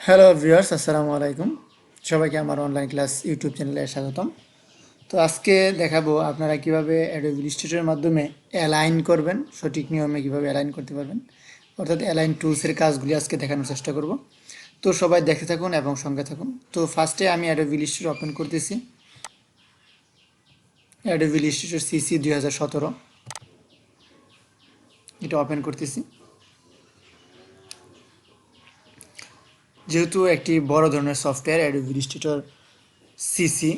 Hello viewers, আসসালামু আলাইকুম। সবাইকে আমার অনলাইন ক্লাস ইউটিউব চ্যানেলে স্বাগতম। তো আজকে দেখাবো আপনারা কিভাবে অ্যাডোবি ইলাস্ট্রেটরের মাধ্যমে অ্যালাইন করবেন, সঠিক নিয়মে কিভাবে অ্যালাইন করতে পারবেন, অর্থাৎ অ্যালাইন টুলসের কাজগুলি আজকে দেখানোর চেষ্টা করব। তো সবাই দেখে থাকুন এবং সঙ্গে থাকুন। তো ফার্স্টে আমি অ্যাডোবি ইলাস্ট্রেটর ওপেন করতেছি। অ্যাডোবি ইলাস্ট্রেটর সিসি 2017 এটা ওপেন করতেছি। যেহেতু একটি বড় ধরনের সফটওয়্যার অ্যাডোবি ইলাস্ট্রেটর সিসি,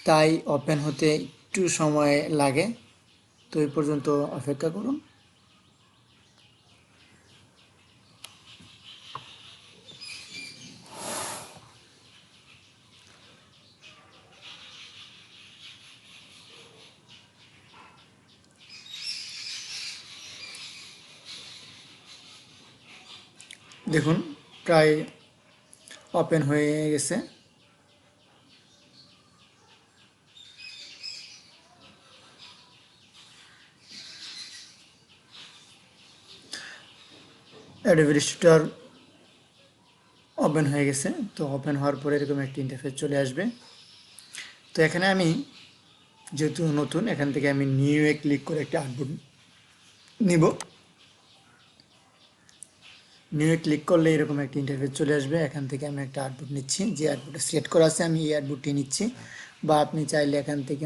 তাই ওপেন হতে একটু সময় লাগে। তো এই পর্যন্ত অপেক্ষা করুন। দেখুন প্রায় ওপেন হয়ে গেছে। অ্যাডোবি ইলাস্ট্রেটর ওপেন হয়ে গেছে। তো ওপেন হওয়ার পরে এরকম একটি ইন্টারফেস চলে আসবে। তো এখানে আমি যেহেতু নতুন, এখান থেকে আমি নিউ এ ক্লিক করে একটা আর্টবোর্ড নিব। নিউ এ ক্লিক করলে এরকম একটা ইন্টারফেস চলে আসবে। এখান থেকে আমি একটা আর্টবোর্ড নিচ্ছি, যে আর্টবোর্ডটা সিলেক্ট করা আছে আমি এই আর্টবোর্ডটি নিচ্ছি। বা আপনি চাইলে এখান থেকে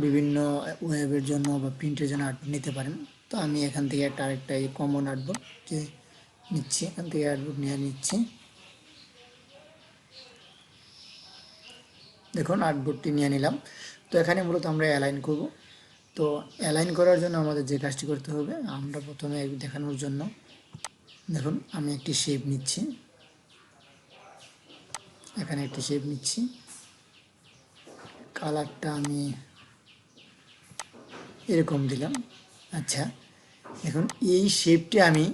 বিভিন্ন ওয়েবের জন্য বা প্রিন্টের জন্য আর্টবোর্ড নিতে পারেন। তো আমি এখান থেকে আরেকটা এই কমন আর্টবোর্ড যে নিচ্ছি, এখান থেকে আর্টবোর্ড নিয়ে নিচ্ছি। দেখুন আর্টবোর্ডটি নিয়ে নিলাম। তো এখানে মূলত আমরা অ্যালাইন করব। তো অ্যালাইন করার জন্য আমাদের যে কাজটি করতে হবে, আমরা প্রথমে দেখানোর জন্য দেখুন আমি একটি শেপ নিচ্ছি। এখানে একটি শেপ নিচ্ছি, কালারটা আমি এরকম দিলাম। আচ্ছা, এখন এই শেপটি আমি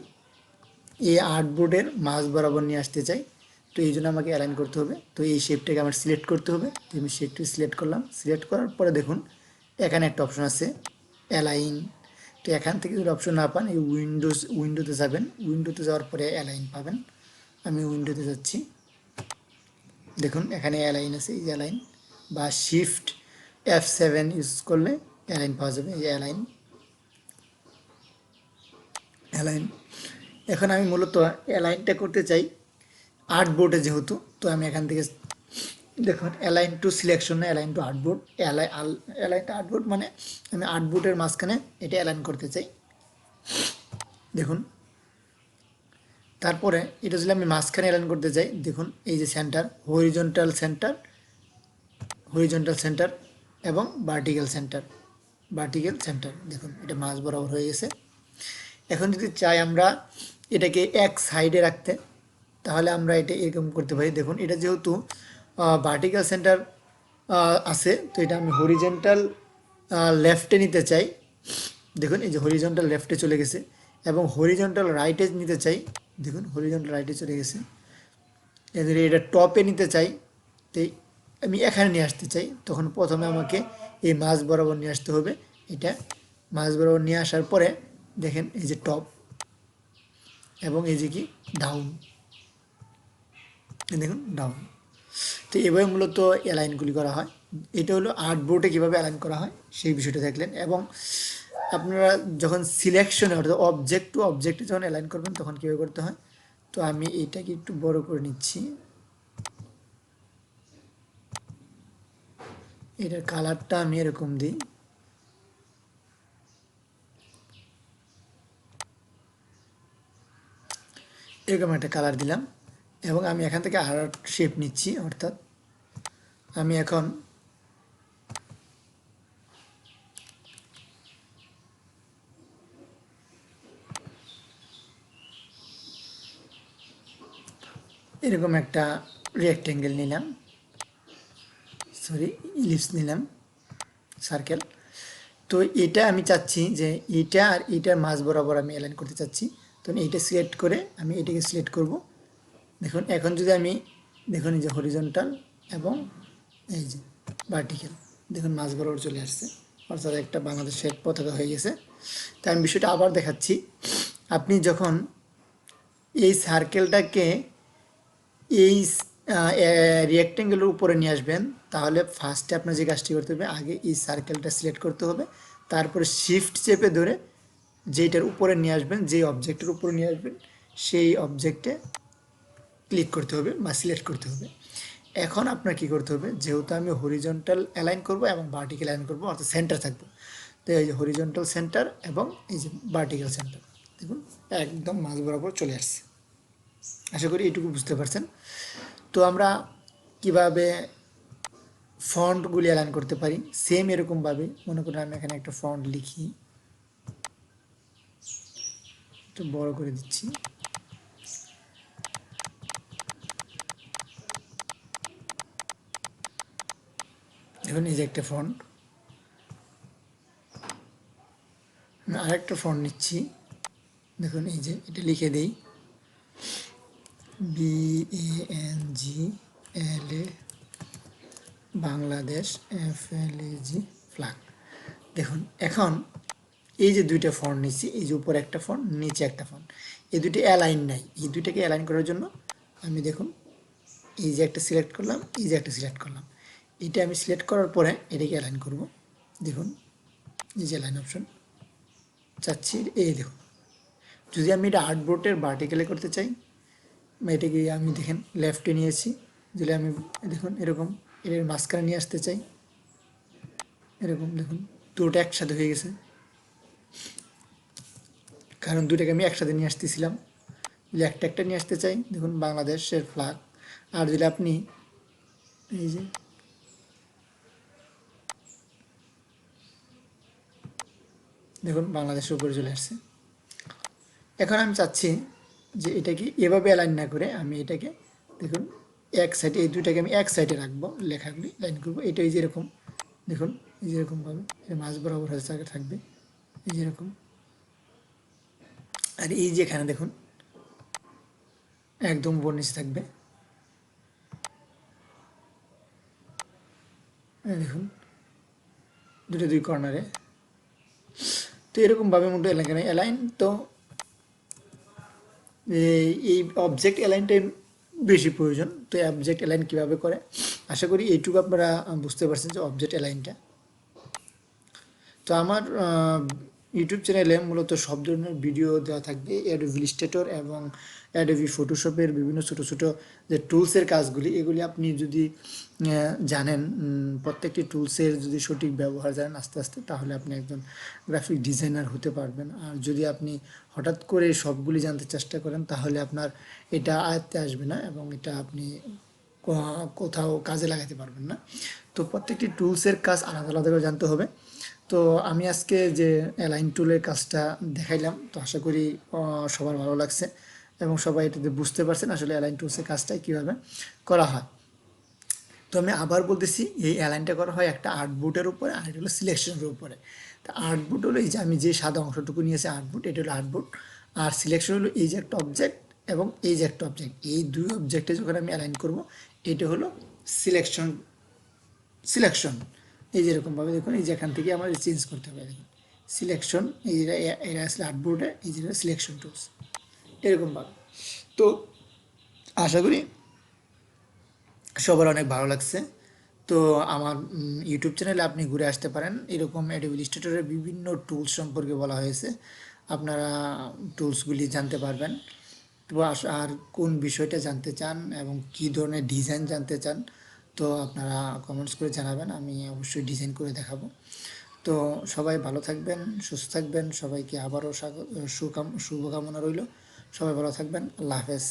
এই আর্টবোর্ডের মাঝ বরাবর নিয়ে আসতে চাই। তো এই জন্য আমাকে অ্যালাইন করতে হবে। তো এই শেপটাকে আমার সিলেক্ট করতে হবে। তো আমি শেপটি সিলেক্ট করলাম। সিলেক্ট করার পরে দেখুন এখানে একটা অপশন আছে অ্যালাইন। তো এখান থেকে যদি অপশন না পান, এই উইন্ডোতে যাবেন। উইন্ডোতে যাওয়ার পরে অ্যালাইন পাবেন। আমি উইন্ডোতে যাচ্ছি। দেখুন এখানে অ্যালাইন আছে, এই অ্যালাইন বা শিফট F7 ইউজ করলে অ্যালাইন পাওয়া যাবে। এই অ্যালাইন অ্যালাইন এখন আমি মূলত অ্যালাইনটা করতে চাই আর্টবোর্ডে যেহেতু। তো আমি এখান থেকে দেখুন অ্যালাইন টু সিলেকশন না, align two artboard. Align two artboard মানে আমি আর্টবোর্ডের মাঝখানে এটা অ্যালাইন করতে চাই। দেখুন তারপরে এটা যদি আমি মাঝখানে অ্যালাইন করতে চাই, দেখুন এই যে সেন্টার, হরিজন্টাল সেন্টার এবং ভার্টিক্যাল সেন্টার দেখুন এটা মাঝ বরাবর হয়ে গেছে। এখন যদি চাই আমরা এটাকে এক সাইডে রাখতে, তাহলে আমরা এটা এরকম করতে পারি। দেখুন এটা যেহেতু ভার্টিক্যাল সেন্টার আছে, তো এটা আমি হরিজন্টাল লেফটে নিতে চাই। দেখুন এই যে হরিজন্টাল লেফটে চলে গেছে। এবং হরিজন্টাল রাইটে নিতে চাই, দেখুন হরিজন্টাল রাইটে চলে গেছে। এদের এটা টপে নিতে চাই, তো আমি এখানে নিয়ে আসতে চাই। তখন প্রথমে আমাকে এই মাঝ বরাবর নিয়ে আসতে হবে। এটা মাঝ বরাবর নিয়ে আসার পরে দেখেন এই যে টপ এবং এই যে কি ডাউন, দেখুন ডাউন। তো এভাবে মূলত অ্যালাইনগুলি করা হয়। এটা হলো আর্টবোর্ডে কীভাবে অ্যালাইন করা হয় সেই বিষয়টা দেখলেন। এবং আপনারা যখন সিলেকশনে অর্থাৎ অবজেক্ট টু অবজেক্টে যখন অ্যালাইন করবেন তখন কীভাবে করতে হয়। তো আমি এইটাকে একটু বড় করে নিচ্ছি। এটার কালারটা আমি এরকম দিই। এরকম একটা কালার দিলাম এবং আমি এখান থেকে আর শেপ নিচ্ছি। অর্থাৎ আমি এখন এরকম একটা রেক্টেঙ্গেল নিলাম, ইলিপস নিলাম, সার্কেল। তো এটা আমি চাচ্ছি যে এটা আর এটার মাঝ বরাবর আমি অ্যালাইন করতে চাচ্ছি। তো এইটা সিলেক্ট করে আমি এটাকে সিলেক্ট করব। দেখুন এখন যদি আমি দেখুন এই যে হরিজন্টাল এবং এই যে ভার্টিক্যাল, দেখুন মাঝ বরাবর চলে আসছে, অর্থাৎ একটা বাংলাদেশের পতাকা হয়ে গেছে। তাই আমি বিষয়টা আবার দেখাচ্ছি। আপনি যখন এই সার্কেলটাকে এই রেক্টেঙ্গেলের উপরে নিয়ে আসবেন, তাহলে ফার্স্টে আপনার যে কাজটি করতে হবে, আগে এই সার্কেলটা সিলেক্ট করতে হবে, তারপরে শিফট চেপে ধরে যেটার উপরে নিয়ে আসবেন, যে অবজেক্টের উপরে নিয়ে আসবেন, সেই অবজেক্টে ক্লিক করতে হবে বা সিলেক্ট করতে হবে। এখন আপনার কি করতে হবে, যেহেতু আমি হরিজন্টাল অ্যালাইন করব এবং ভার্টিক্যাল অ্যালাইন করব, অর্থাৎ সেন্টার থাকবে, তো এই যে হরিজন্টাল সেন্টার এবং এই যে ভার্টিক্যাল সেন্টার, দেখুন একদম মাঝ বরাবর চলে আসছে। আশা করি এইটুকু বুঝতে পারছেন। তো আমরা কিভাবে ফন্টগুলি অ্যালাইন করতে পারি, সেম এরকমভাবে মনে করেন আমি এখানে একটা ফন্ট লিখি, একটু বড় করে দিচ্ছি, দেখুন এই যে একটা ফন্ট, আরেকটা ফন্ট নিচ্ছি, দেখুন এই যে এটা লিখে দেই, BANGLA বাংলাদেশ FLAG ফ্ল্যাগ। দেখুন এখন এই যে দুইটা ফন্ট নিচ্ছি, এই যে উপরে একটা ফন্ট, নিচে একটা ফন্ট, এই দুটি অ্যালাইন নাই, এই দুইটাকে অ্যালাইন করার জন্য আমি দেখুন এই যে একটা সিলেক্ট করলাম, এই যে একটা সিলেক্ট করলাম, এটা আমি সিলেক্ট করার পরে এটাকে অ্যালাইন করব। দেখুন এই যে অ্যালাইন অপশন চাচ্ছি, এই দেখুন যদি আমি এটা আর্টবোর্ডের ভার্টিক্যালে করতে চাই, এটাকে আমি দেখেন লেফটে নিয়েছি, যদি আমি দেখুন এরকম এর মাঝখানে নিয়ে আসতে চাই, এরকম দেখুন দুটো একসাথে হয়ে গেছে, কারণ দুটাকে আমি একসাথে নিয়ে আসতেছিলাম। যদি একটা একটা নিয়ে আসতে চাই, দেখুন বাংলাদেশের ফ্ল্যাগ, আর যদি আপনি এই যে দেখুন বাংলাদেশের উপরে চলে আসছে। এখন আমি চাচ্ছি যে এটাকে এভাবে অ্যালাইন না করে আমি এটাকে দেখুন এক সাইডে, এই দুইটাকে আমি এক সাইডে রাখবো, লেখাগুলি লাইন করবো, এটা এই যেরকম দেখুন এই যেরকমভাবে মাঝ বরাবর হয়ে থাকবে, এই যেরকম, আর এই যে এখানে দেখুন একদম উপর নিচে থাকবে, দেখুন দুটো দুই কর্নারে। তো এরকমভাবে মোটো অ্যালাইন, তো এই অবজেক্ট অ্যালাইনটাই বেশি প্রয়োজন। তো এই অবজেক্ট অ্যালাইন কীভাবে করে, আশা করি এইটুকু আপনারা বুঝতে পারছেন যে অবজেক্ট অ্যালাইনটা। তো আমার ইউটিউব চ্যানেলে মূলত সব ধরনের ভিডিও দেওয়া থাকবে, অ্যাডোবি ইলাস্ট্রেটর এবং অ্যাডোবি ফটোশপের বিভিন্ন ছোটো ছোটো যে টুলসের কাজগুলি, এগুলি আপনি যদি জানেন, প্রত্যেকটি টুলসের যদি সঠিক ব্যবহার জানেন আস্তে আস্তে, তাহলে আপনি একজন গ্রাফিক ডিজাইনার হতে পারবেন। আর যদি আপনি হঠাৎ করে সবগুলি জানতে চেষ্টা করেন, তাহলে আপনার এটা আয়ত্তে আসবে না এবং এটা আপনি কোথাও কাজে লাগাতে পারবেন না। তো প্রত্যেকটি টুলসের কাজ আলাদা আলাদা করে জানতে হবে। তো আমি আজকে যে অ্যালাইন টুলের কাজটা দেখাইলাম, তো আশা করি সবার ভালো লাগছে এবং সবাই এটাতে বুঝতে পারছেন আসলে অ্যালাইন টুলসের কাজটা কীভাবে করা হয়। তো আমি আবার বলতেছি, এই অ্যালাইনটা করা হয় একটা আর্টবোর্ডের উপরে, আর এটা হলো সিলেকশনের উপরে। তা আর্টবোর্ড হলো এই যে আমি যে সাদা অংশটুকু নিয়েছি আর্টবোর্ড, এটা হলো আর্টবোর্ড, আর সিলেকশন হলো এই যে একটা অবজেক্ট এবং এই যে একটা অবজেক্ট, এই দুই অবজেক্টে যখন আমি অ্যালাইন করব, এটা হলো সিলেকশন। সিলেকশন এই যেরকমভাবে দেখুন, এই যে এখান থেকে আমার চেঞ্জ করতে হবে, দেখুন সিলেকশন, এই যেটা এটা আসলে আর্টবোর্ডে, এই যেটা সিলেকশন টুলস, এরকমভাবে। তো আশা করি সবার অনেক ভালো লাগছে। তো আমার ইউটিউব চ্যানেলে আপনি ঘুরে আসতে পারেন, এরকম অ্যাডোবি ইলাস্ট্রেটরের বিভিন্ন টুলস সম্পর্কে বলা হয়েছে, আপনারা টুলসগুলি জানতে পারবেন। তো আর কোন বিষয়টা জানতে চান এবং কী ধরনের ডিজাইন জানতে চান, তো আপনারা কমেন্টস করে জানাবেন, আমি অবশ্যই ডিজাইন করে দেখাবো। তো সবাই ভালো থাকবেন, সুস্থ থাকবেন, সবাইকে আবারও শুভকামনা রইল। সবাই ভালো থাকবেন, আল্লাহ হাফেজ।